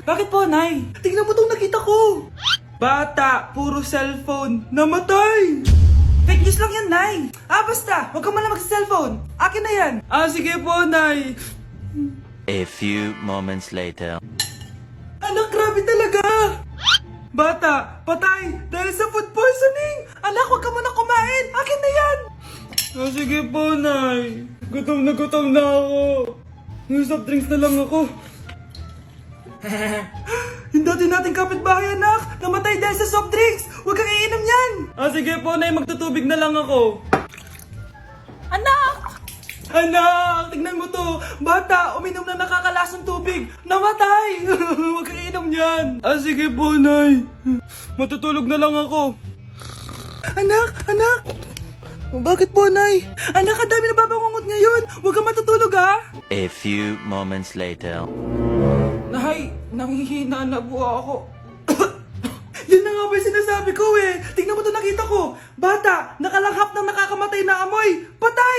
Bakit po, Nay? Tingnan mo itong nakita ko. Bata, puro cellphone, namatay. Fake news lang yan, Nay. Basta, huwag ka man lang mag-cellphone. Akin na yan. Sige po, Nay. A few moments later. Anak, grabe talaga. Bata, patay dahil sa food poisoning. Anak, huwag ka muna kumain. Akin na yan. Sige po, Nay. Gutom na ako. Soft drinks na lang ako. Yung dati nating kapitbahay, anak. Namatay dahil sa soft drinks. Huwag kang iinom yan. Sige po, Nay. Magtutubig na lang ako. Anak! Anak! Tignan mo to. Bata, uminom na nakakalasang tubig. Namatay! Huwag kang iinom yan. Sige po, Nay. Matutulog na lang ako. Anak! Bakit po, Nay? Anak, ang dami na babangungot ngayon. Huwag kang matutulog, ha? A few moments later. Nay, nanghihina na po ako. Yan na nga ba yung sinasabi ko eh. Tingnan mo to, nakita ko. Bata, nakalanghap ng nakakamatay na amoy. Patay!